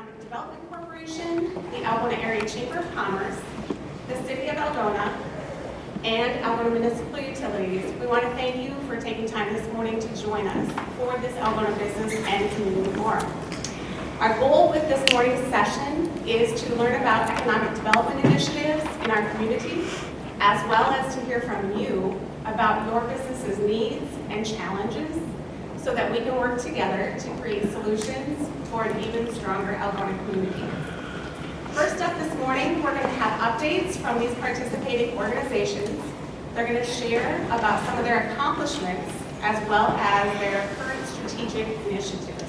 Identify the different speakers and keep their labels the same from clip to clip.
Speaker 1: Economic Development Corporation, the Algona Area Chamber of Commerce, the City of Algona, and Algona Municipal Utilities. We want to thank you for taking time this morning to join us for this Algona Business and Community Forum. Our goal with this morning's session is to learn about economic development initiatives in our community, as well as to hear from you about your business's needs and challenges so that we can work together to create solutions for an even stronger Algona community. First up this morning, we're going to have updates from these participating organizations. They're going to share about some of their accomplishments as well as their current strategic initiatives.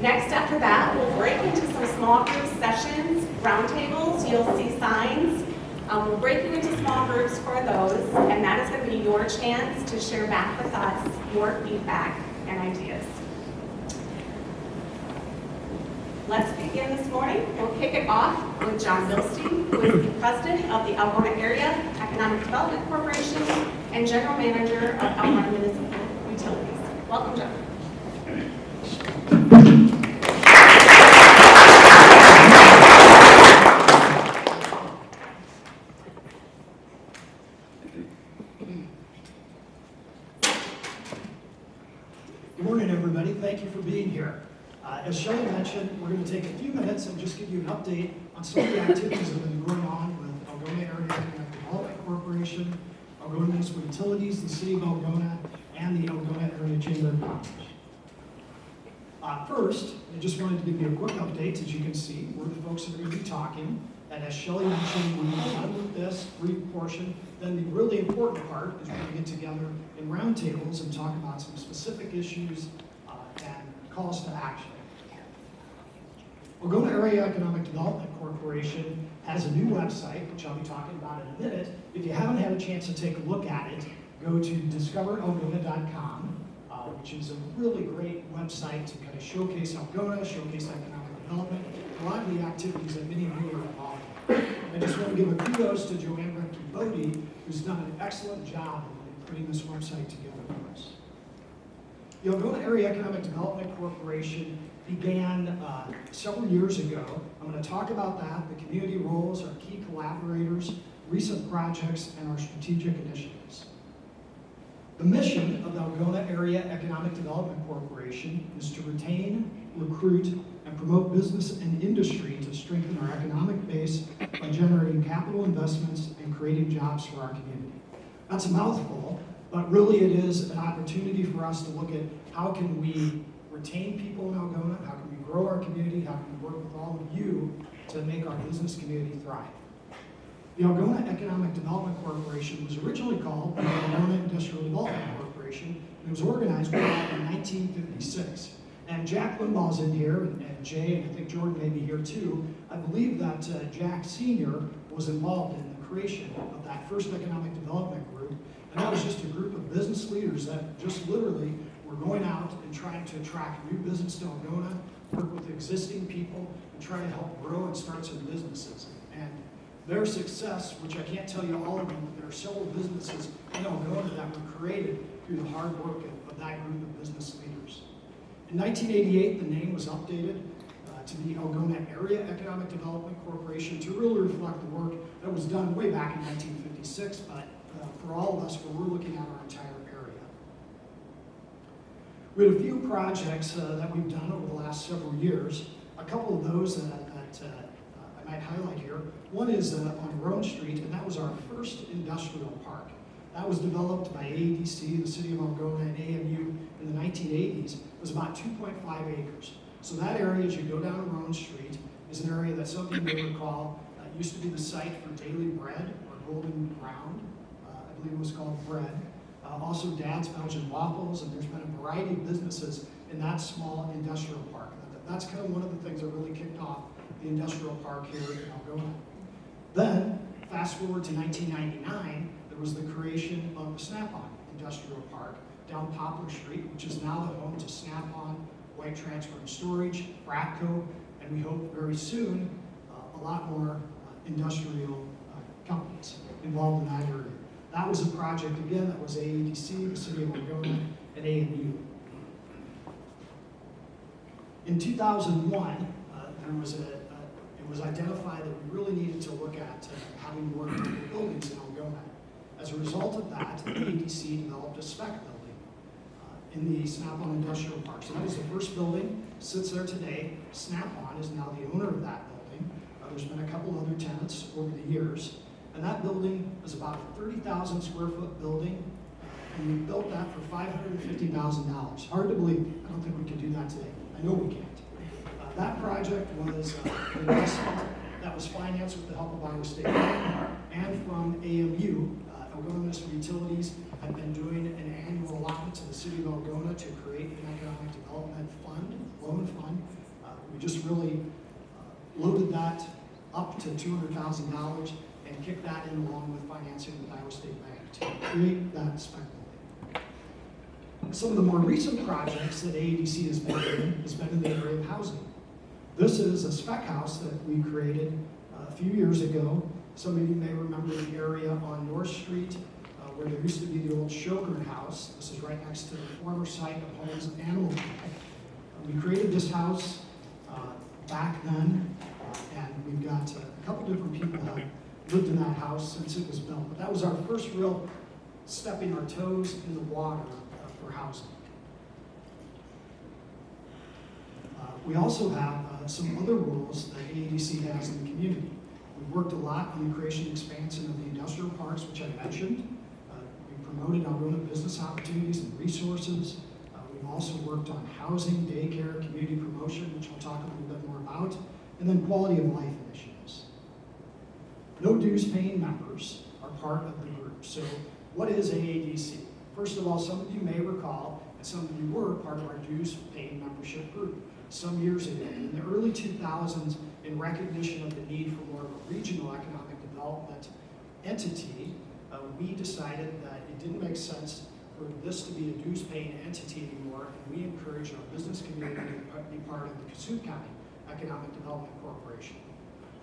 Speaker 1: Next, after that, we'll break into some small group sessions, roundtables. You'll see signs. We'll break you into small groups for those, and that is going to be your chance to share back with us your feedback and ideas. Let's begin this morning. We'll kick it off with John Bilstein, who is the president of the Algona Area Economic Development Corporation and general manager of Algona Municipal Utilities. Welcome, John.
Speaker 2: Good morning, everybody. Thank you for being here. As Shelley mentioned, we're going to take a few minutes and just give you an update on some of the activities that have been going on with Algona Area Economic Development Corporation, Algona Municipal Utilities, the City of Algona, and the Algona Area Chamber of Commerce. First, I just wanted to give you a quick update. As you can see, we're the folks that are going to be talking. And as Shelley mentioned, we're done with this brief portion. Then the really important part is we're going to get together in roundtables and talk about some specific issues and calls to action. Algona Area Economic Development Corporation has a new website, which I'll be talking about in a minute. If you haven't had a chance to take a look at it, go to discoveralgona.com, which is a really great website to kind of showcase Algona, showcase economic development, a lot of the activities that many of you are involved in. I just want to give a kudos to Joanne Recchi-Bodie, who's done an excellent job in putting this website together for us. The Algona Area Economic Development Corporation began several years ago. I'm going to talk about that, the community roles, our key collaborators, recent projects, and our strategic initiatives. The mission of the Algona Area Economic Development Corporation is to retain, recruit, and promote business and industry to strengthen our economic base by generating capital investments and creating jobs for our community. That's a mouthful, but really it is an opportunity for us to look at how can we retain people in Algona, how can we grow our community, how can we work with all of you to make our business community thrive. The Algona Economic Development Corporation was originally called the Algona Industrial Development Corporation, and it was organized back in 1956. And Jack Limbaugh's in here, and Jay, and I think Jordan may be here too. I believe that Jack Sr. was involved in the creation of that first economic development group, and that was just a group of business leaders that just literally were going out and trying to attract new business to Algona, work with existing people, and try to help grow and start some businesses. And their success, which I can't tell you all of them, but there are several businesses in Algona that were created through the hard work of that group of business leaders. In 1988, the name was updated to the Algona Area Economic Development Corporation to really reflect the work that was done way back in 1956, but for all of us, we're looking at our entire area. We had a few projects that we've done over the last several years. A couple of those that I might highlight here. One is on Rome Street, and that was our first industrial park. That was developed by AEDC, the City of Algona, and AMU in the 1980s. It was about 2.5 acres. So that area, as you go down Rome Street, is an area that some of you may recall used to be the site for Daily Bread, or Golden Ground, I believe it was called Bread. Also Dad's Belgian Waffles, and there's been a variety of businesses in that small industrial park. That's kind of one of the things that really kicked off the industrial park here in Algona. Then, fast forward to 1999, there was the creation of the Snap-on Industrial Park down Poplar Street, which is now the home to Snap-on, White Transfer and Storage, Bratco, and we hope very soon a lot more industrial companies involved in that area. That was a project, again, that was AEDC, the City of Algona, and AMU. In 2001, and it was identified that we really needed to look at having more buildings in Algona. As a result of that, the ADC developed a spec building in the Snap-on Industrial Park. So that was the first building, sits there today. Snap-on is now the owner of that building. There's been a couple other tenants over the years. And that building is about a 30,000 square foot building, and we built that for $550,000. Hard to believe. I don't think we can do that today. I know we can't. That project was an investment that was financed with the help of Iowa State Bank and from AMU. Algona Municipal Utilities have been doing an annual allotment to the city of Algona to create an economic development fund, loan fund. We just really loaded that up to $200,000 and kicked that in along with financing with Iowa State Bank to create that spec building. Some of the more recent projects that AADC has been in the area of housing. This is a spec house that we created a few years ago. Some of you may remember the area on North Street where there used to be the old Shogun House. This is right next to the former site of Homes and Animal Clinic. We created this house back then, and we've got a couple different people that have lived in that house since it was built. But that was our first real stepping our toes in the water for housing. We also have some other roles that AADC has in the community. We've worked a lot on the creation and expansion of the industrial parks, which I mentioned. We promoted Algona business opportunities and resources. We've also worked on housing, daycare, community promotion, which I'll talk a little bit more about, and then quality of life initiatives. No dues paying members are part of the group. So what is AADC? First of all, some of you may recall, and some of you were part of our dues paying membership group some years ago. In the early 2000s, in recognition of the need for more of a regional economic development entity, we decided that it didn't make sense for this to be a dues-paying entity anymore, and we encouraged our business community to be part of the Cassuth County Economic Development Corporation.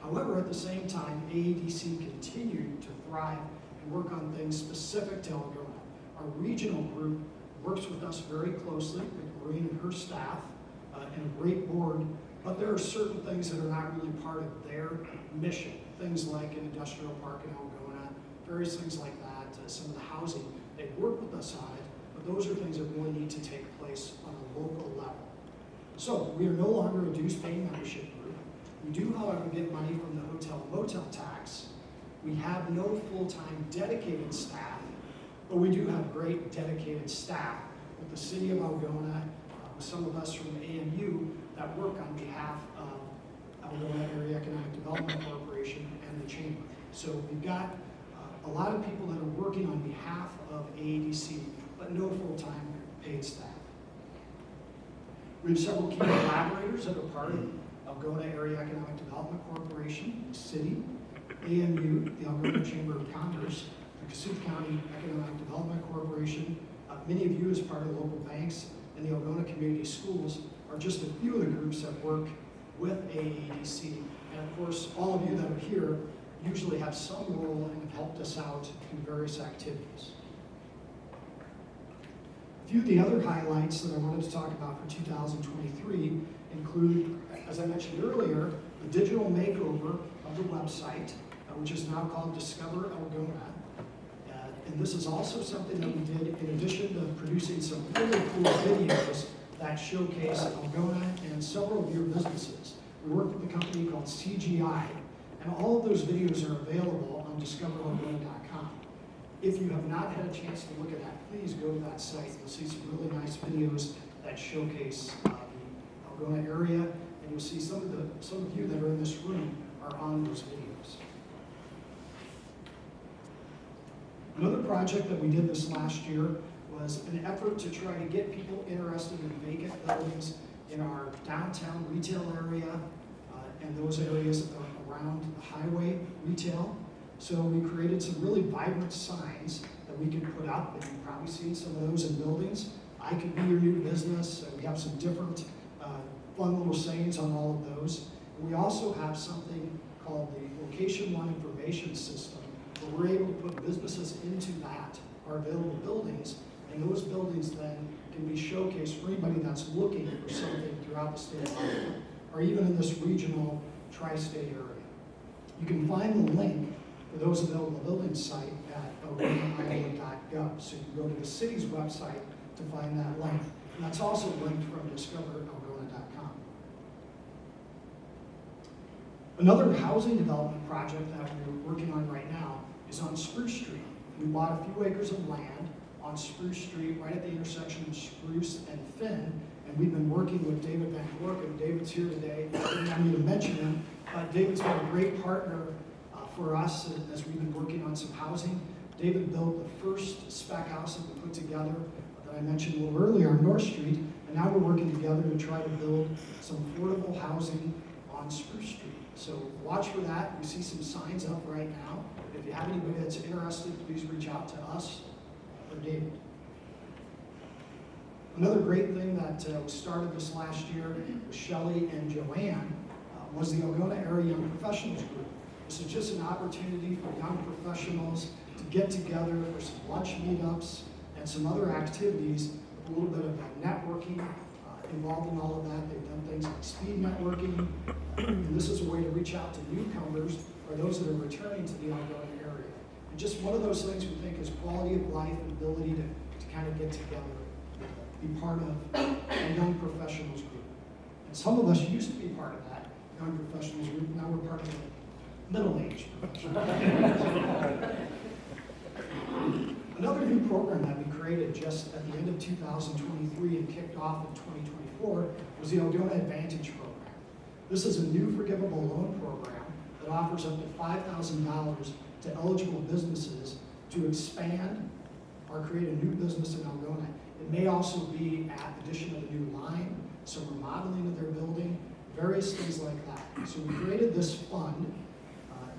Speaker 2: However, at the same time, AADC continued to thrive and work on things specific to Algona. Our regional group works with us very closely, with Maureen and her staff, and a great board, but there are certain things that are not really part of their mission. Things like an industrial park in Algona, various things like that, some of the housing. They work with us on it, but those are things that really need to take place on a local level. So we are no longer a dues-paying membership group. We do, however, get money from the hotel and motel tax. We have no full-time dedicated staff, but we do have great dedicated staff with the city of Algona, with some of us from AMU that work on behalf of Algona Area Economic Development Corporation and the Chamber. So we've got a lot of people that are working on behalf of AADC, but no full-time paid staff. We have several key collaborators that are part of Algona Area Economic Development Corporation, the city, AMU, the Algona Chamber of Commerce, the Cassuth County Economic Development Corporation. Many of you, as part of local banks and the Algona Community Schools, are just a few of the groups that work with AADC. And of course, all of you that are here usually have some role and have helped us out in various activities. A few of the other highlights that I wanted to talk about for 2023 include, as I mentioned earlier, the digital makeover of the website, which is now called Discover Algona. And this is also something that we did in addition to producing some really cool videos that showcase Algona and several of your businesses. We worked with a company called CGI, and all of those videos are available on discoveralgona.com. If you have not had a chance to look at that, please go to that site. You'll see some really nice videos that showcase the Algona area, and you'll see some of you that are in this room are on those videos. Another project that we did this last year was an effort to try to get people interested in vacant buildings in our downtown retail area and those areas around the highway retail. So we created some really vibrant signs that we could put up, and you've probably seen some of those in buildings. I could be your new business. We have some different fun little sayings on all of those. And we also have something called the Location One Information System, where we're able to put businesses into that, our available buildings, and those buildings then can be showcased for anybody that's looking for something throughout the state of Iowa. or even in this regional tri-state area. You can find the link for those available building site at algona.gov. So you can go to the city's website to find that link. And that's also linked from discoveralgona.com. Another housing development project that we're working on right now is on Spruce Street. We bought a few acres of land on Spruce Street, right at the intersection of Spruce and Finn, and we've been working with David Van Gorkum. David's here today. I didn't need to mention him, but David's been a great partner for us as we've been working on some housing. David built the first spec house that we put together that I mentioned a little earlier on North Street, and now we're working together to try to build some affordable housing on Spruce Street. So watch for that. You see some signs up right now. If you have anybody that's interested, please reach out to us or David. Another great thing that was started this last year with Shelley and Joanne was the Algona Area Young Professionals Group. This is just an opportunity for young professionals to get together for some lunch meetups and some other activities, a little bit of networking involved in all of that. They've done things like speed networking, and this is a way to reach out to newcomers or those that are returning to the Algona area. And just one of those things we think is quality of life and ability to kind of get together, be part of a young professionals group. And some of us used to be part of that young professionals group, now we're part of the middle-aged professionals. Another new program that we created just at the end of 2023 and kicked off in 2024 was the Algona Advantage program. This is a new forgivable loan program that offers up to $5,000 to eligible businesses to expand or create a new business in Algona. It may also be addition of a new line, some remodeling of their building, various things like that. So we created this fund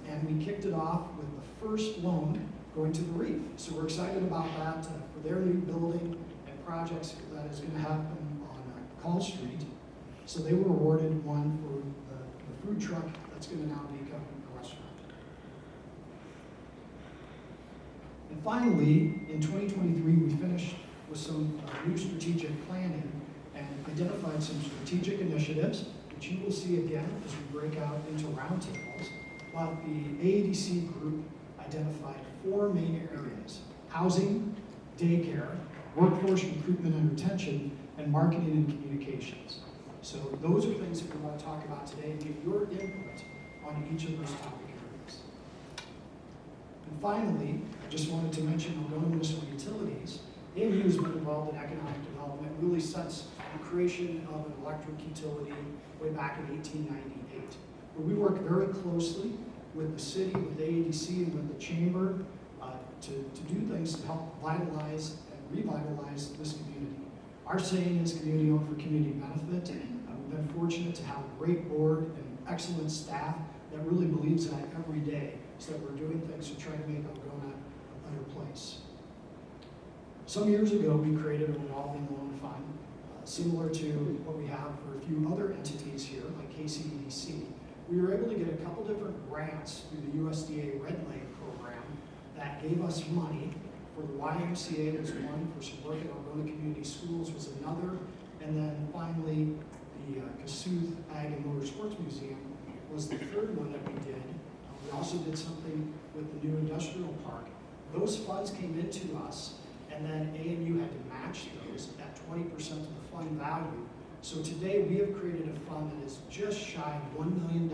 Speaker 2: and we kicked it off with the first loan going to the Reef. So we're excited about that for their new building and projects that is going to happen on Call Street. So they were awarded one for the food truck that's going to now become a restaurant. And finally, in 2023, we finished with some new strategic planning and identified some strategic initiatives, which you will see again as we break out into roundtables. But the AADC group identified 4 main areas: housing, daycare, workforce recruitment and retention, and marketing and communications. So those are things that we want to talk about today and get your input on each of those topic areas. And finally, I just wanted to mention Algona Municipal Utilities. AMU has been involved in economic development really since the creation of an electric utility way back in 1898. But we work very closely with the city, with AADC, and with the chamber to do things to help vitalize and revitalize this community. Our saying is community owned for community benefit. We've been fortunate to have a great board and excellent staff that really believes that every day, so that we're doing things to try to make Algona a better place. Some years ago, we created a revolving loan fund, similar to what we have for a few other entities here, like KCEDC. We were able to get a couple different grants through the USDA Red Leg program that gave us money. For the YMCA was one, for some work at Algona Community Schools was another, and then finally the Kossuth Ag and Motor Sports Museum was the third one that we did. We also did something with the new industrial park. Those funds came into us, and then AMU had to match those at 20% of the fund value. So today we have created a fund that is just shy of $1 million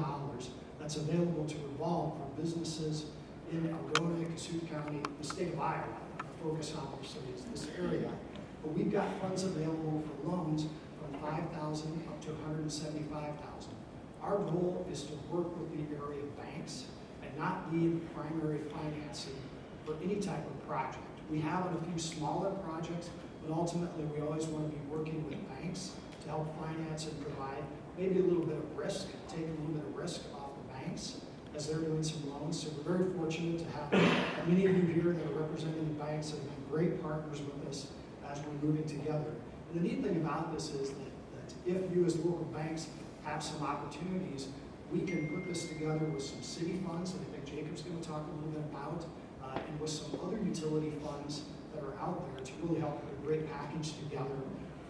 Speaker 2: that's available to revolve for businesses in Algona, Kossuth County, the state of Iowa. Our focus obviously is this area. But we've got funds available for loans from $5,000 up to $175,000. Our goal is to work with the area banks and not be the primary financing for any type of project. We have a few smaller projects, but ultimately we always want to be working with banks to help finance and provide maybe a little bit of risk, take a little bit of risk off the banks as they're doing some loans. So we're very fortunate to have many of you here that are representing the banks that have been great partners with us as we're moving together. And the neat thing about this is that if you as local banks have some opportunities, we can put this together with some city funds that I think Jacob's going to talk a little bit about, and with some other utility funds that are out there to really help put a great package together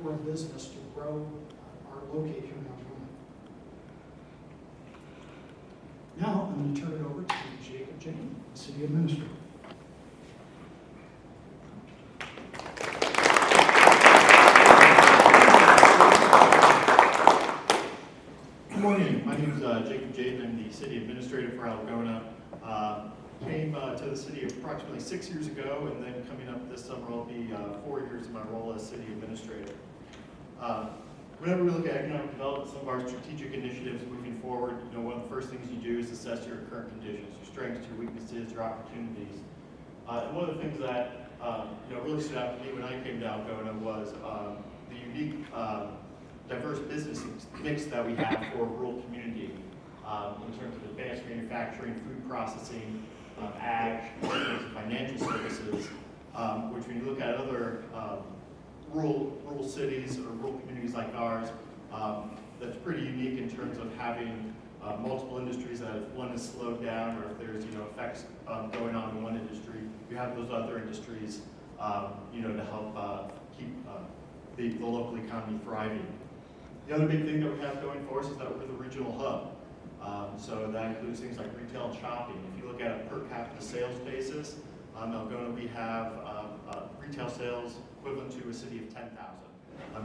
Speaker 2: for a business to grow or locate here in Algona. Jane, City Administrator.
Speaker 3: Good morning. My name is Jacob Jayden. I'm the City Administrator for Algona. Came to the city approximately 6 years ago, and then coming up this summer will be 4 years in my role as City Administrator. Whenever we look at economic development, some of our strategic initiatives moving forward, one of the first things you do is assess your current conditions, your strengths, your weaknesses, your opportunities. And one of the things that really stood out to me when I came to Algona was the unique, diverse business mix that we have for a rural community in terms of advanced manufacturing, food processing, ag, financial services, which when you look at other rural cities or rural communities like ours, that's pretty unique in terms of having multiple industries that if one is slowed down or if there's effects going on in one industry, you have those other industries to help keep the local economy thriving. The other big thing that we have going for us is that we're the regional hub. So that includes things like retail and shopping. If you look at a per capita sales basis, Algona, we have retail sales equivalent to a city of 10,000,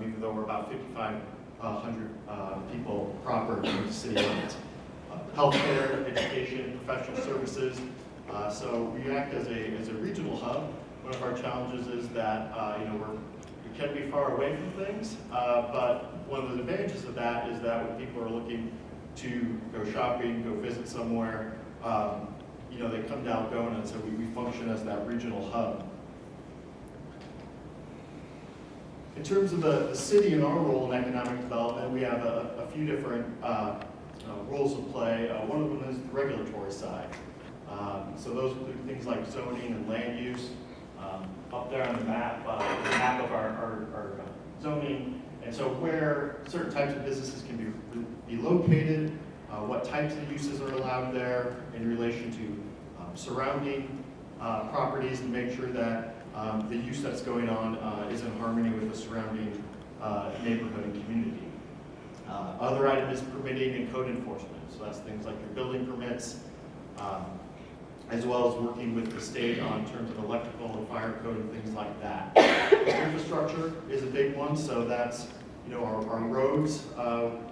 Speaker 3: even though we're about 5,500 people proper in the city limits. Healthcare, education, professional services. So we act as a regional hub. One of our challenges is that we can be far away from things, but one of the advantages of that is that when people are looking to go shopping, go visit somewhere, they come to Algona, and so we function as that regional hub. In terms of the city and our role in economic development, we have a few different roles to play. One of them is the regulatory side. So those include things like zoning and land use. Up there on the map of our zoning, and so where certain types of businesses can be located, what types of uses are allowed there in relation to surrounding properties, and make sure that the use that's going on is in harmony with the surrounding neighborhood and community. Other item is permitting and code enforcement, so that's things like your building permits, as well as working with the state on terms of electrical and fire code and things like that. Infrastructure is a big one, so that's our roads,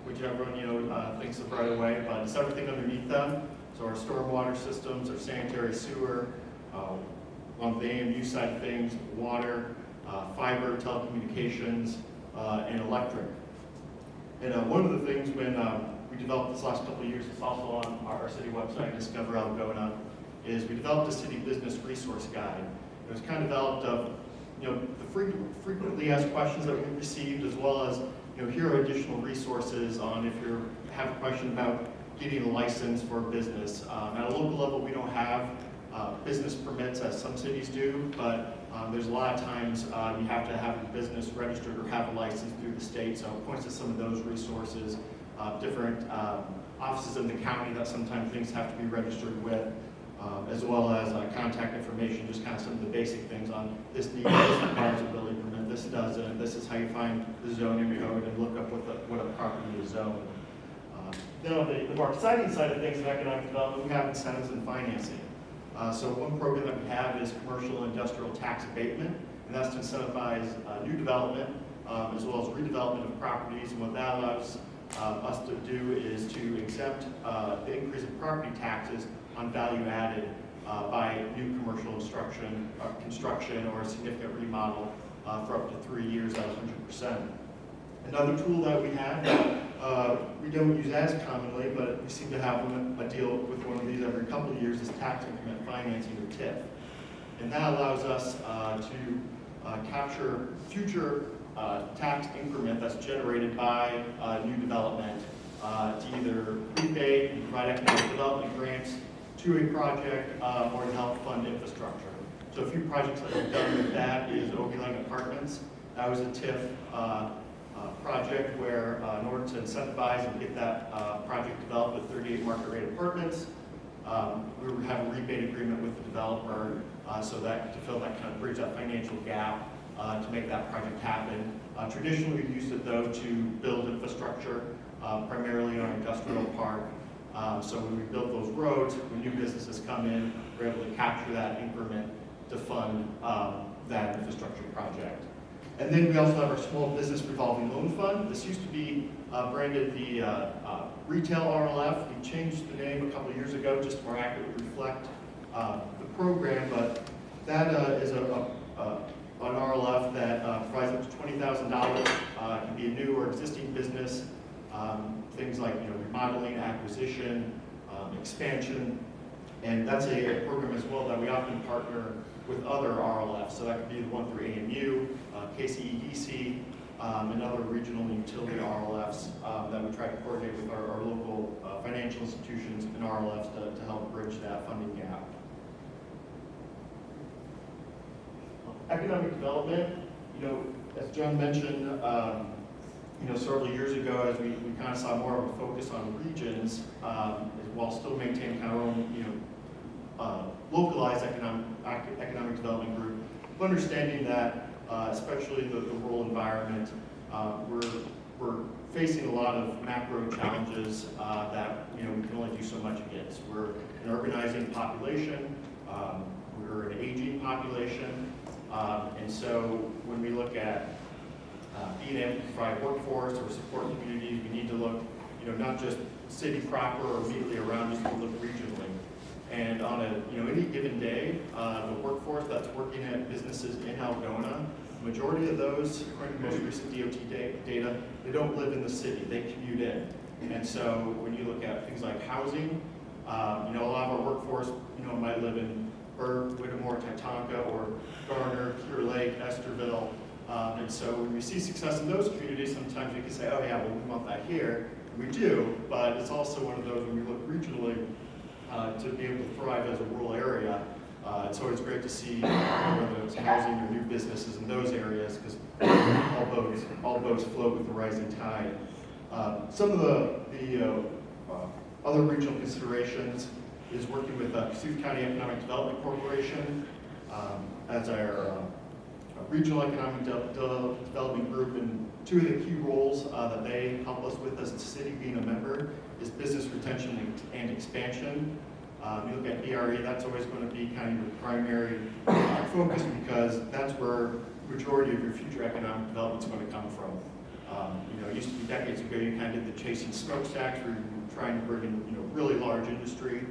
Speaker 3: which everyone thinks of right away, but it's everything underneath them. So our stormwater systems, our sanitary sewer, on the AMU side of things, water, fiber, telecommunications, and electric. And one of the things when we developed this last couple of years, it's also on our city website, Discover Algona, is we developed a city business resource guide. It was kind of developed of the frequently asked questions that we received, as well as here are additional resources on if you have a question about getting a license for a business. At a local level, we don't have business permits as some cities do, but there's a lot of times you have to have a business registered or have a license through the state, so it points to some of those resources, different offices in the county that sometimes things have to be registered with, as well as contact information, just kind of some of the basic things on this needs, this requires a building permit, this doesn't, this is how you find the zoning code and look up what a property is zoned. Then on the more exciting side of things in economic development, we have incentives and financing. So one program that we have is commercial and industrial tax abatement, and that's to incentivize new development as well as redevelopment of properties. And what that allows us to do is to exempt the increase in property taxes on value added by new commercial construction or a significant remodel for up to 3 years at 100%. Another tool that we have that we don't use as commonly, but we seem to have a deal with one of these every couple of years, is tax increment financing, or TIF. And that allows us to capture future tax increment that's generated by new development to either rebate and provide economic development grants to a project or to help fund infrastructure. So a few projects that we've done with that is Ogilang Apartments. That was a TIF project where in order to incentivize and get that project developed with 38 market rate apartments, we would have a rebate agreement with the developer so that to fill that kind of bridge that financial gap to make that project happen. Traditionally, we've used it though to build infrastructure, primarily on industrial park, So when we build those roads, when new businesses come in, we're able to capture that increment to fund that infrastructure project. And then we also have our small business revolving loan fund. This used to be branded the retail RLF. We changed the name a couple of years ago just to more accurately reflect the program, but that is an RLF that provides up to $20,000. It can be a new or existing business. Things like remodeling, acquisition, expansion, and that's a program as well that we often partner with other RLFs. So that could be the one through AMU, KCEDC, and other regional utility RLFs that we try to coordinate with our local financial institutions and RLFs to help bridge that funding gap. Economic development, as John mentioned, several years ago, as we kind of saw more of a focus on regions, while still maintaining kind of our own localized economic development group, understanding that, especially the rural environment, we're facing a lot of macro challenges that we can only do so much against. We're an urbanizing population, we're an aging population, and so when we look at being able to provide workforce or support communities, we need to look, not just city proper or immediately around us, but look regionally. And on any given day, the workforce that's working at businesses in Algona, the majority of those, according to most recent DOT data, they don't live in the city, they commute in. And so when you look at things like housing, a lot of our workforce, might live in Burke, Whittemore, Titanca, or Garner, Clear Lake, Esterville. And so when we see success in those communities, sometimes we can say, oh yeah, well, we want that here. And we do, but it's also one of those when we look regionally to be able to thrive as a rural area. It's always great to see whether it's housing or new businesses in those areas, because all boats float with the rising tide. Some of the other regional considerations is working with Cassuth County Economic Development Corporation as our regional economic development group, and two of the key roles that they help us with as a city being a member is business retention and expansion. You look at BRE, that's always going to be kind of your primary focus, because that's where the majority of your future economic development is going to come from. It used to be decades ago, you kind of did the chasing smokestacks, where you were trying to bring in really large industry.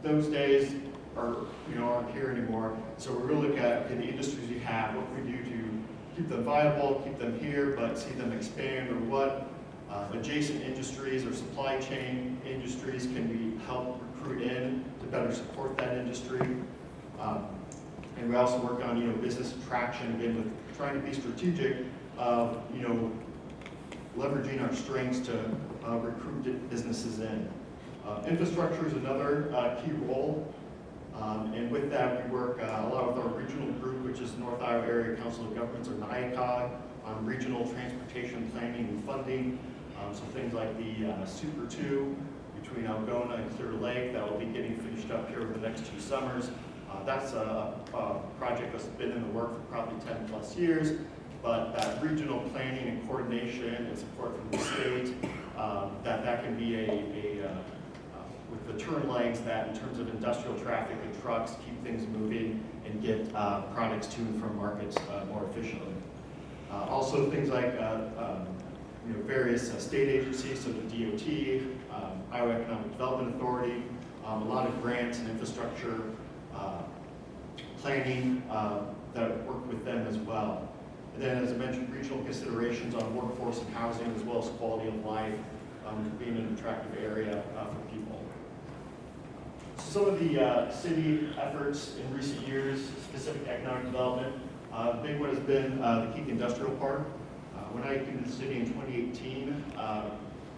Speaker 3: Those days aren't here anymore. So we're really looking at the industries you have, what can we do to keep them viable, keep them here, but see them expand, or what adjacent industries or supply chain industries can we help recruit in to better support that industry. And we also work on business attraction, again, with trying to be strategic of leveraging our strengths to recruit businesses in. Infrastructure is another key role. And with that, we work a lot with our regional group, which is North Iowa Area Council of Governments, or NIACOG, on regional transportation planning and funding. So things like the Super 2 between Algona and Clear Lake that will be getting finished up here over the next 2 summers. That's a project that's been in the work for probably 10 plus years, but that regional planning and coordination and support from the state, that can be with the turn lanes that in terms of industrial traffic and trucks, keep things moving and get products to and from markets more efficiently. Also things like various state agencies, so the DOT, Iowa Economic Development Authority, a lot of grants and infrastructure planning that work with them as well. And then, as I mentioned, regional considerations on workforce and housing, as well as quality of life, being an attractive area for people. Some of the city efforts in recent years, specific to economic development, the big one has been the Keek Industrial Park. When I came to the city in 2018,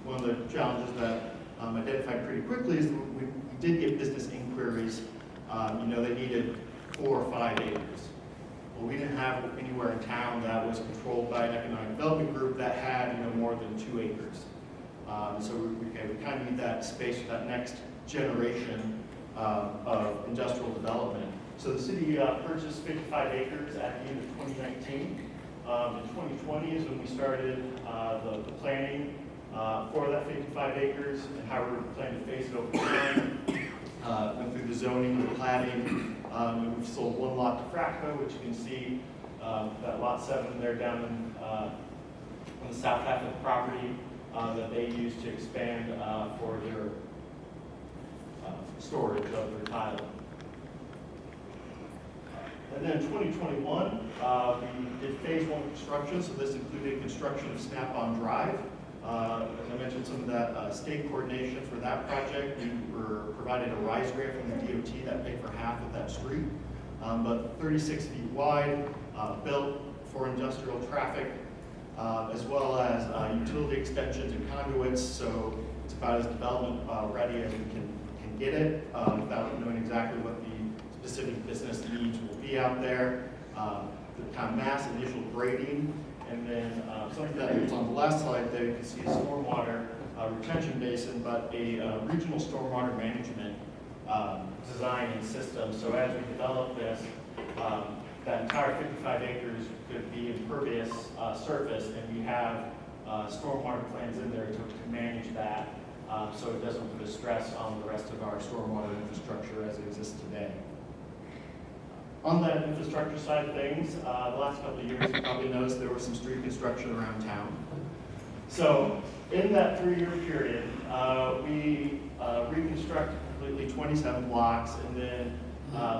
Speaker 3: one of the challenges that identified pretty quickly is that we did get business inquiries. They needed 4 or 5 acres. Well, we didn't have anywhere in town that was controlled by an economic development group that had more than 2 acres. So we kind of need that space for that next generation of industrial development. So the city purchased 55 acres at the end of 2019. In 2020 is when we started the planning for that 55 acres and how we're planning to phase it over time. Went through the zoning, the platting, and we've sold one lot to Fracco, which you can see that lot 7 there down on the south half of the property that they use to expand for their storage of their tile. And then in 2021, we did phase 1 construction, so this included construction of Snap-on Drive. As I mentioned, some of that state coordination for that project. We were provided a RISE grant from the DOT that paid for half of that street, but 36 feet wide, built for industrial traffic, as well as utility extensions and conduits. So it's about as development ready as we can get it, without knowing exactly what the specific business needs will be out there. The kind of mass initial grading. And then something that was on the last slide there, you can see a stormwater retention basin, but a regional stormwater management design and system. So as we develop this, that entire 55 acres could be impervious surface, and we have stormwater plans in there to manage that, so it doesn't put a stress on the rest of our stormwater infrastructure as it exists today. On that infrastructure side of things, the last couple of years, you probably noticed there was some street construction around town. So in that 3-year period, we reconstructed completely 27 blocks, and then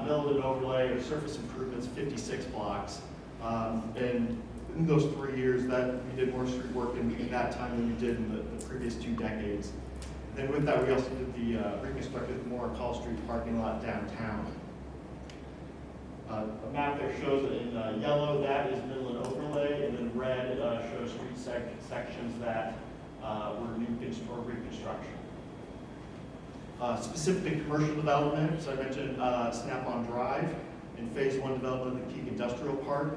Speaker 3: milled and overlay or surface improvements 56 blocks. And in those 3 years, that we did more street work in that time than we did in the previous 2 decades. Then with that, we also did the reconstructed Moore Call Street parking lot downtown. A map there shows it in yellow, that is mill and overlay, and then red shows street sections that were new or reconstruction. Specific to commercial development, so I mentioned Snap-on Drive and phase 1 development of the Peak Industrial Park.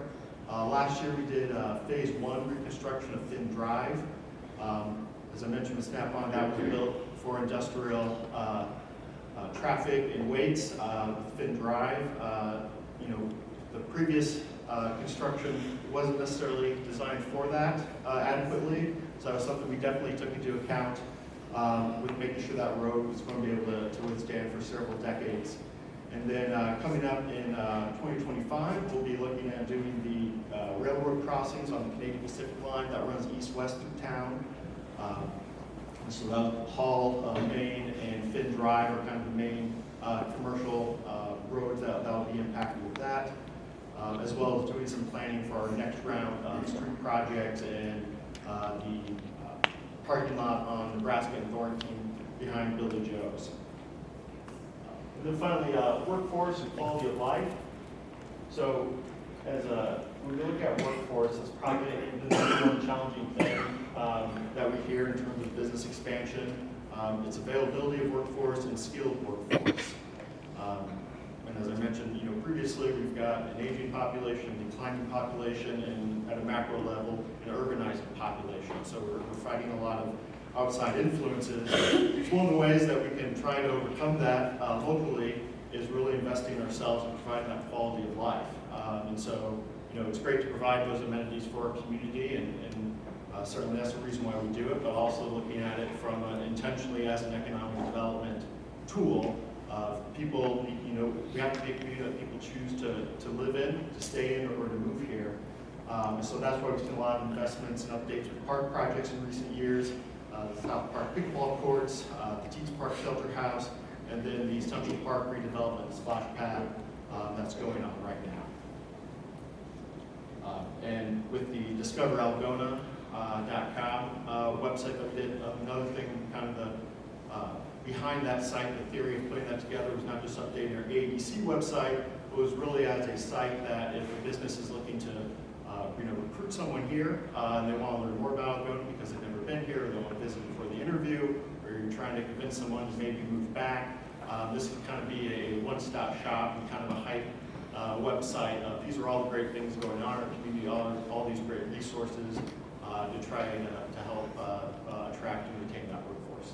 Speaker 3: Last year we did phase 1 reconstruction of Finn Drive. As I mentioned with Snap-on, that was built for industrial traffic and weights with Finn Drive. The previous construction wasn't necessarily designed for that adequately, so that was something we definitely took into account with making sure that road was going to be able to withstand for several decades. And then coming up in 2025, we'll be looking at doing the railroad crossings on the Canadian Pacific line that runs east-west through town. So Hall, Main, and Finn Drive are kind of the main commercial roads that will be impacted with that, as well as doing some planning for our next round of street projects and the parking lot on Nebraska and Thornton behind Billy Joe's. And then finally, workforce and quality of life. So when we look at workforce, it's probably the number one challenging thing that we hear in terms of business expansion. It's availability of workforce and skilled workforce. And as I mentioned, previously, we've got an aging population, declining population, and at a macro level, an urbanizing population. So we're fighting a lot of outside influences. One of the ways that we can try to overcome that locally is really investing in ourselves and providing that quality of life. And so, it's great to provide those amenities for our community, and certainly that's the reason why we do it, but also looking at it from intentionally as an economic development tool. People, we have to be a community that people choose to live in, to stay in, or to move here. So that's why we've seen a lot of investments and updates with park projects in recent years. The South Park pickleball courts, the Teats Park shelter house, and then the Central Park redevelopment splash pad that's going on right now. And with the discoveralgona.com website that we did, another thing, kind of the behind that site, the theory of putting that together was not just updating our AEDC website, but was really as a site that if a business is looking to recruit someone here and they want to learn more about Algona because they've never been here, or they want to visit before the interview, or you're trying to convince someone to maybe move back, this can kind of be a one-stop shop and kind of a hype website. These are all the great things going on in our community, all these great resources to try to help attract and retain that workforce.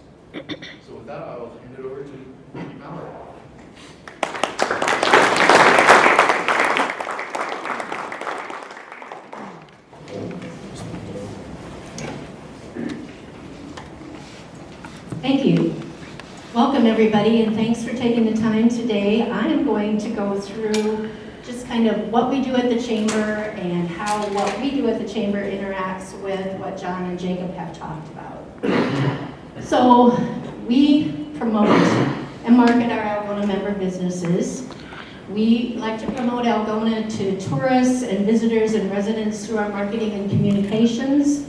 Speaker 3: So with that, I will hand it over to Nikki Mallard.
Speaker 4: Thank you. Welcome, everybody, and thanks for taking the time today. I am going to go through just kind of what we do at the Chamber and how what we do at the Chamber interacts with what John and Jacob have talked about. So we promote and market our Algona member businesses. We like to promote Algona to tourists and visitors and residents through our marketing and communications.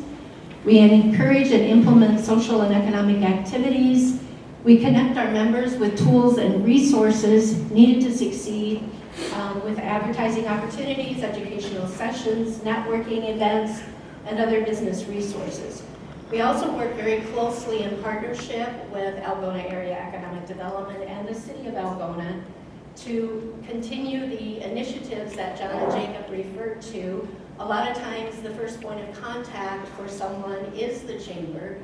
Speaker 4: We encourage and implement social and economic activities. We connect our members with tools and resources needed to succeed with advertising opportunities, educational sessions, networking events, and other business resources. We also work very closely in partnership with Algona Area Economic Development and the City of Algona to continue the initiatives that John and Jacob referred to. A lot of times the first point of contact for someone is the Chamber.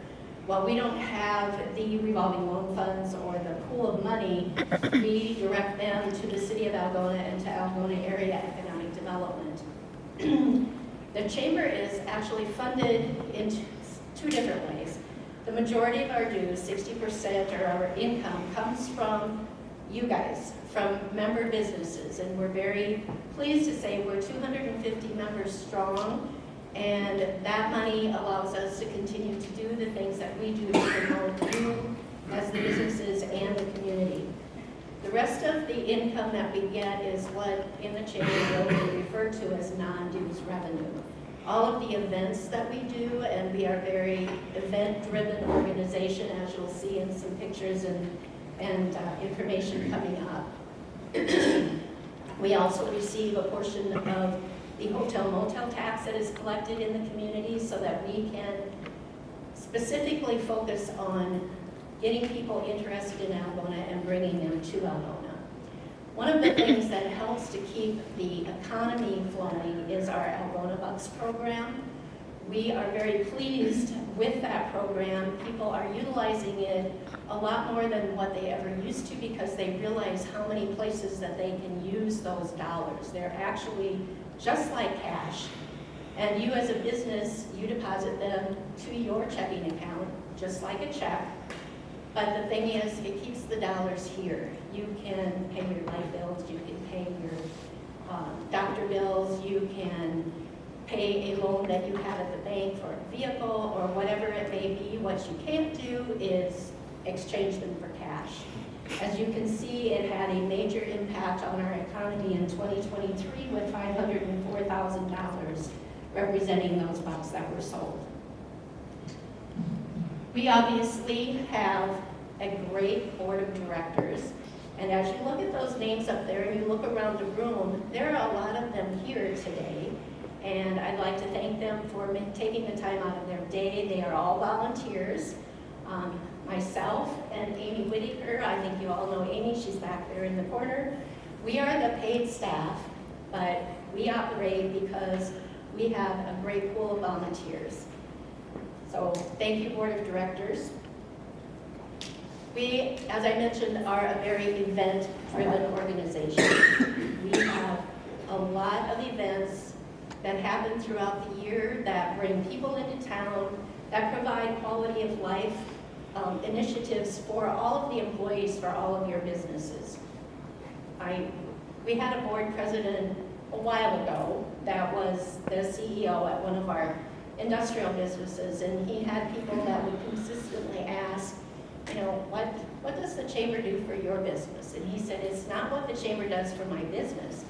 Speaker 4: While we don't have the revolving loan funds or the pool of money, we direct them to the City of Algona and to Algona Area Economic Development. The Chamber is actually funded in two different ways. The majority of our dues, 60% of our income, comes from you guys, from member businesses, and we're very pleased to say we're 250 members strong, and that money allows us to continue to do the things that we do to promote you as the businesses and the community. The rest of the income that we get is what in the Chamber we refer to as non-dues revenue. All of the events that we do, and we are a very event-driven organization, as you'll see in some pictures and information coming up. We also receive a portion of the hotel motel tax that is collected in the community so that we can specifically focus on getting people interested in Algona and bringing them to Algona. One of the things that helps to keep the economy flowing is our Algona Bucks program. We are very pleased with that program. People are utilizing it a lot more than what they ever used to because they realize how many places that they can use those dollars. They're actually just like cash. And you as a business, you deposit them to your checking account, just like a check. But the thing is, it keeps the dollars here. You can pay your light bills, you can pay your doctor bills, you can pay a loan that you have at the bank for a vehicle or whatever it may be. What you can't do is exchange them for cash. As you can see, it had a major impact on our economy in 2023 with $504,000 representing those bucks that were sold. We obviously have a great board of directors, and as you look at those names up there and you look around the room, there are a lot of them here today, and I'd like to thank them for taking the time out of their day. They are all volunteers. Myself and Amy Whitaker, I think you all know Amy, she's back there in the corner. We are the paid staff, but we operate because we have a great pool of volunteers. So thank you, Board of Directors. We, as I mentioned, are a very event-driven organization. We have a lot of events that happen throughout the year that bring people into town, that provide quality of life initiatives for all of the employees, for all of your businesses. We had a board president a while ago that was the CEO at one of our industrial businesses, and he had people that would consistently ask, you know, what does the Chamber do for your business? And he said, it's not what the Chamber does for my business,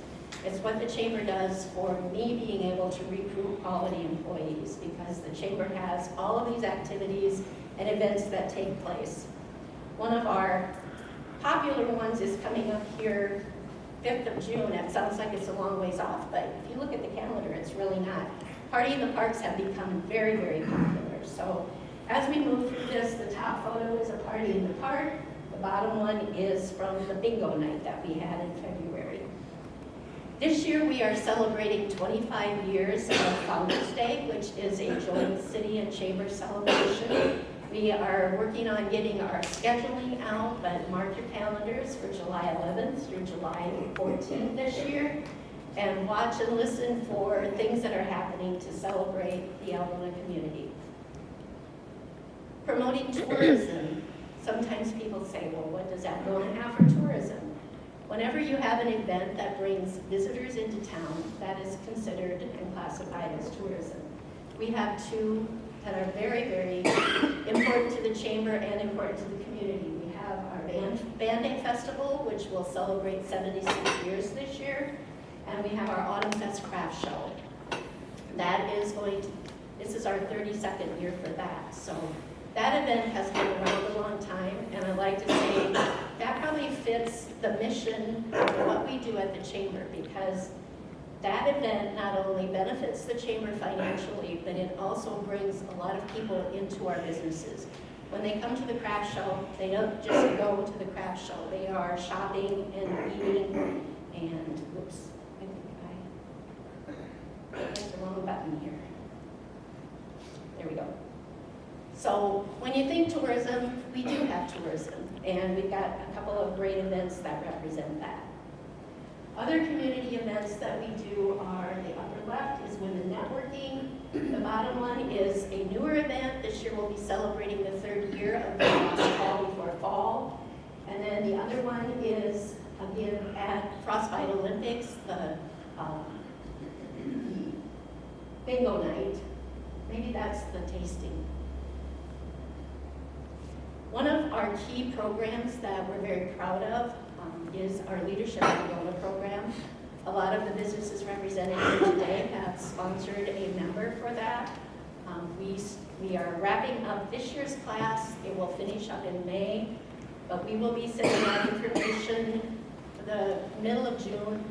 Speaker 4: it's what the Chamber does for me being able to recruit quality employees, because the Chamber has all of these activities and events that take place. One of our popular ones is coming up here 5th of June. It sounds like it's a long ways off, but if you look at the calendar, it's really not. Party in the Parks have become very, very popular. So as we move through this, the top photo is a party in the park. The bottom one is from the bingo night that we had in February. This year we are celebrating 25 years of Founders Day, which is a joint city and chamber celebration. We are working on getting our scheduling out, but mark your calendars for July 11th through July 14th this year, and watch and listen for things that are happening to celebrate the Algona community. Promoting tourism. sometimes people say, well, what does Algona have for tourism? Whenever you have an event that brings visitors into town, that is considered and classified as tourism. We have two that are very, very important to the chamber and important to the community. We have our Band Day Festival, which will celebrate 76 years this year, and we have our Autumn Fest Craft Show. That is this is our 32nd year for that. So that event has been around a long time, and I'd like to say that probably fits the mission of what we do at the chamber, because that event not only benefits the chamber financially, but it also brings a lot of people into our businesses. When they come to the craft show, they don't just go to the craft show. They are shopping and eating and, whoops, I pressed the wrong button here. There we go. So when you think tourism, we do have tourism, and we've got a couple of great events that represent that. Other community events that we do are, the upper left is women networking. The bottom one is a newer event. This year we'll be celebrating the 3rd year of the Lost Fall Before Fall. And then the other one is, again, at Frostbite Olympics, the bingo night. Maybe that's the tasting. One of our key programs that we're very proud of is our Leadership Algona program. A lot of the businesses represented here today have sponsored a member for that. We are wrapping up this year's class. It will finish up in May, but we will be sending out information for the middle of June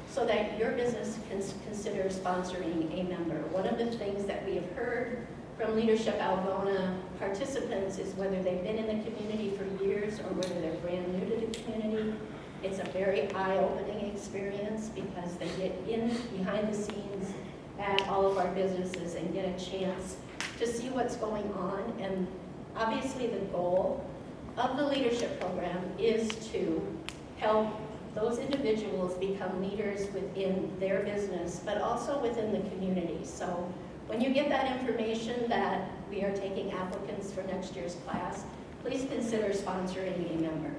Speaker 4: so that your business can consider sponsoring a member. One of the things that we have heard from Leadership Algona participants is whether they've been in the community for years or whether they're brand new to the community. It's a very eye-opening experience because they get in behind the scenes at all of our businesses and get a chance to see what's going on. And obviously the goal of the leadership program is to help those individuals become leaders within their business, but also within the community. So when you get that information that we are taking applicants for next year's class, please consider sponsoring a member.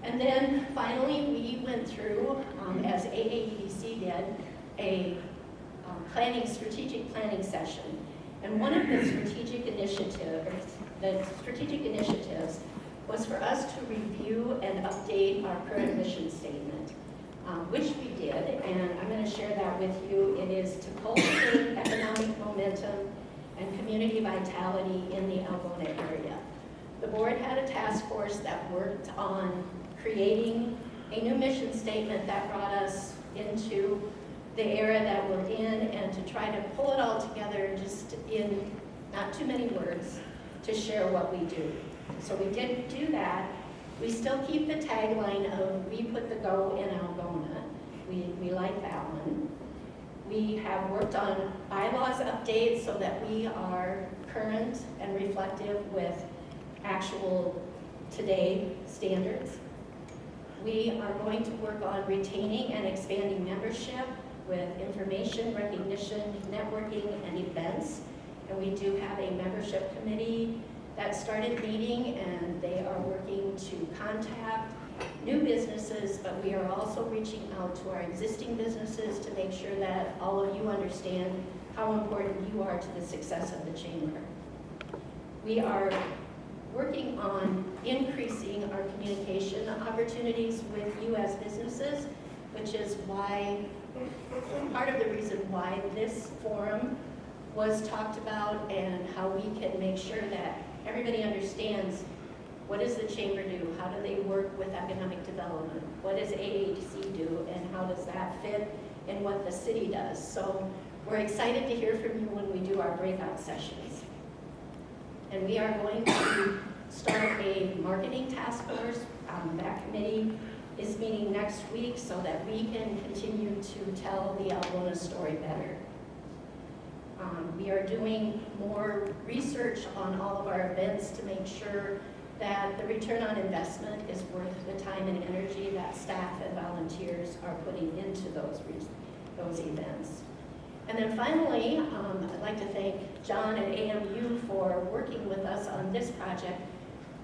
Speaker 4: And then finally, we went through, as AAEDC did, a strategic planning session. And one of the strategic initiatives was for us to review and update our current mission statement, which we did, and I'm going to share that with you. It is to cultivate economic momentum and community vitality in the Algona area. The board had a task force that worked on creating a new mission statement that brought us into the era that we're in, and to try to pull it all together just in not too many words to share what we do. So we did do that. We still keep the tagline of "We put the go in Algona." We like that one. We have worked on bylaws updates so that we are current and reflective with actual today standards. We are going to work on retaining and expanding membership with information, recognition, networking, and events. And we do have a membership committee that started meeting, and they are working to contact new businesses, but we are also reaching out to our existing businesses to make sure that all of you understand how important you are to the success of the chamber. We are working on increasing our communication opportunities with you as businesses, which is why, part of the reason why this forum was talked about, and how we can make sure that everybody understands what does the chamber do, how do they work with economic development, what does AADC do, and how does that fit in what the city does. So we're excited to hear from you when we do our breakout sessions. And we are going to start a marketing task force. That committee is meeting next week so that we can continue to tell the Algona story better. We are doing more research on all of our events to make sure that the return on investment is worth the time and energy that staff and volunteers are putting into those events. And then finally, I'd like to thank John and AMU for working with us on this project,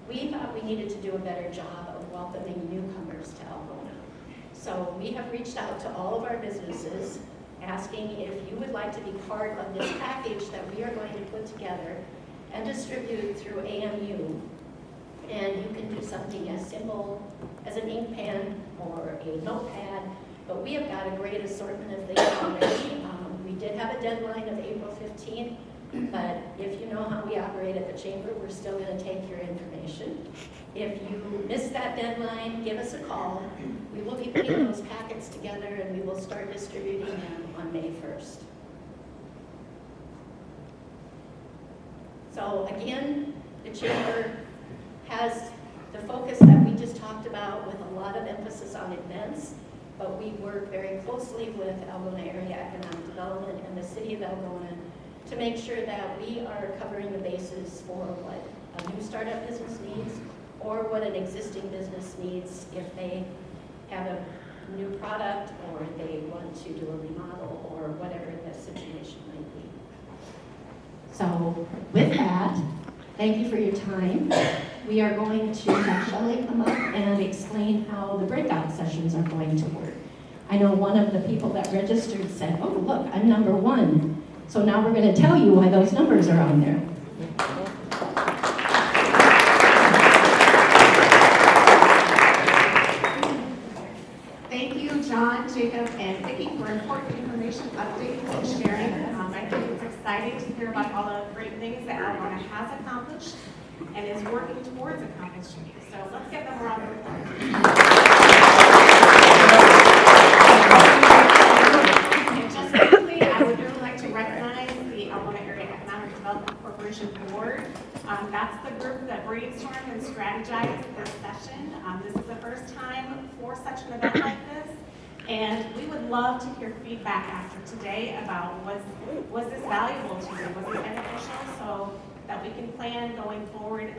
Speaker 4: we thought we needed to do a better job of welcoming newcomers to Algona. So we have reached out to all of our businesses, asking if you would like to be part of this package that we are going to put together and distribute through AMU. And you can do something as simple as an ink pen or a notepad, but we have got a great assortment of things already. We did have a deadline of April 15th, but if you know how we operate at the chamber, we're still going to take your information. If you miss that deadline, give us a call. We will be putting those packets together and we will start distributing them on May 1st. So again, the chamber has the focus that we just talked about with a lot of emphasis on events, but we work very closely with Algona Area Economic Development and the City of Algona to make sure that we are covering the bases for what a new startup business needs or what an existing business needs if they have a new product or they want to do a remodel or whatever the situation might be. So with that, thank you for your time. We are going to have Shelley come up and explain how the breakout sessions are going to work. I know one of the people that registered said, oh, look, I'm number 1. So now we're going to tell you why those numbers are on there.
Speaker 1: Thank you, John, Jacob, and Vicki for important information updates and sharing. I think it's exciting to hear about all the great things that Algona has accomplished and is working towards accomplishing. So let's give them a round of applause. And just quickly, I would really like to recognize the Algona Area Economic Development Corporation Board. That's the group that brainstormed and strategized this session. This is the first time for such an event like this. And we would love to hear feedback after today about was this valuable to you? Was it beneficial so that we can plan going forward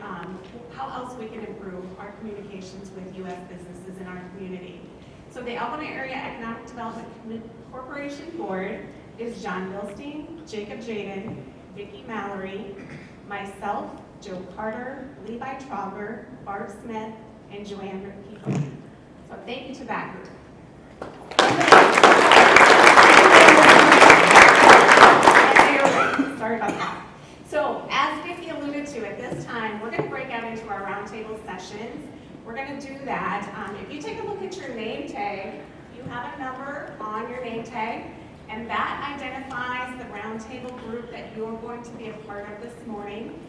Speaker 1: how else we can improve our communications with U.S. businesses in our community. So the Algona Area Economic Development Corporation Board is John Milstein, Jacob Jaden, Vicki Mallory, myself, Joe Carter, Levi Trauger, Barb Smith, and Joanne Rickey. So thank you to that group. Sorry about that. So as Vicki alluded to, at this time, we're going to break out into our roundtable sessions. We're going to do that. If you take a look at your name tag, you have a number on your name tag, and that identifies the roundtable group that you're going to be a part of this morning.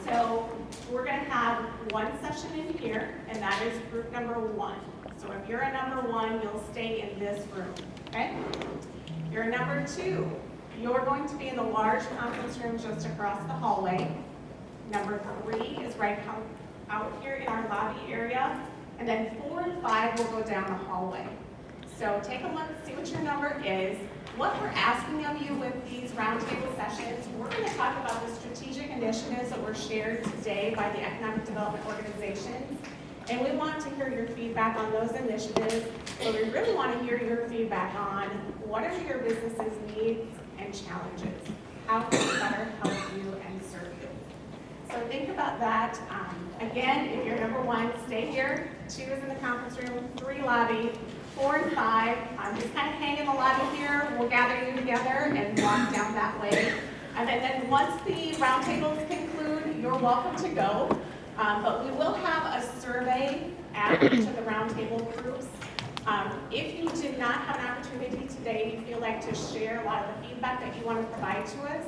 Speaker 1: So we're going to have one session in here, and that is group number 1. So if you're a number 1, you'll stay in this room, okay? You're a number 2. You're going to be in the large conference room just across the hallway. Number 3 is right out here in our lobby area. And then 4 and 5 will go down the hallway. So take a look, see what your number is. What we're asking of you with these roundtable sessions, we're going to talk about the strategic initiatives that were shared today by the Economic Development Organizations. And we want to hear your feedback on those initiatives. So we really want to hear your feedback on what are your business's needs and challenges. How can we better help you and serve you? So think about that. Again, if you're number 1, stay here. 2 is in the conference room, 3 lobby, 4 and 5. Just kind of hang in the lobby here. We'll gather you together and walk down that way. And then once the roundtables conclude, you're welcome to go. But we will have a survey after to the roundtable groups. If you did not have an opportunity today, you feel like to share a lot of the feedback that you want to provide to us,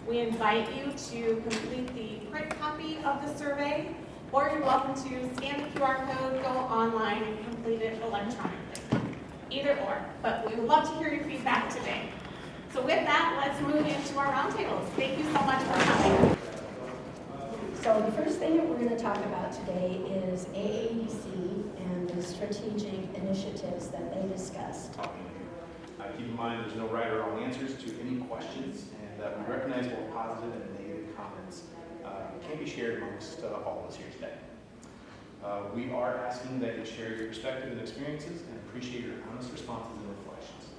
Speaker 1: we invite you to complete the print copy of the survey, or you're welcome to scan the QR code, go online, and complete it electronically. Either or, but we would love to hear your feedback today. So with that, let's move into our roundtables. Thank you so much for coming.
Speaker 4: So the first thing that we're going to talk about today is AADC and the strategic initiatives that they discussed.
Speaker 5: Keep in mind there's no right or wrong answers to any questions, and that we recognize both positive and negative comments can be shared amongst all of us here today. We are asking that you share your perspective and experiences and appreciate your honest responses and reflections.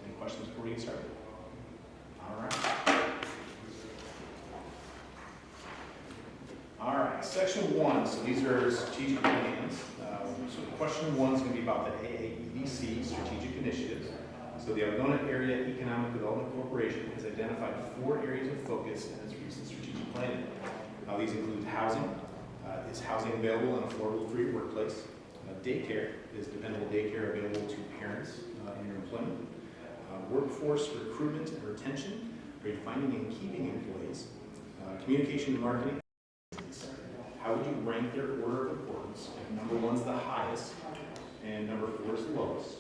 Speaker 5: Any questions before we get started? All right. Section 1, so these are strategic plans. So question 1 is going to be about the AAEDC strategic initiatives. So the Algona Area Economic Development Corporation has identified 4 areas of focus in its recent strategic planning. These include housing. Is housing available in an affordable free workplace? Daycare. Is dependable daycare available to parents in your employment? Workforce recruitment and retention. Are you finding and keeping employees? Communication and marketing. How would you rank their order of importance? If number 1's the highest and number 4 is the lowest.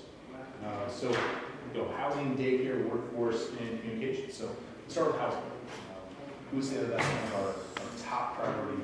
Speaker 5: So we go housing, daycare, workforce, and communication. So let's start with housing. Who would say that that's one of our top priority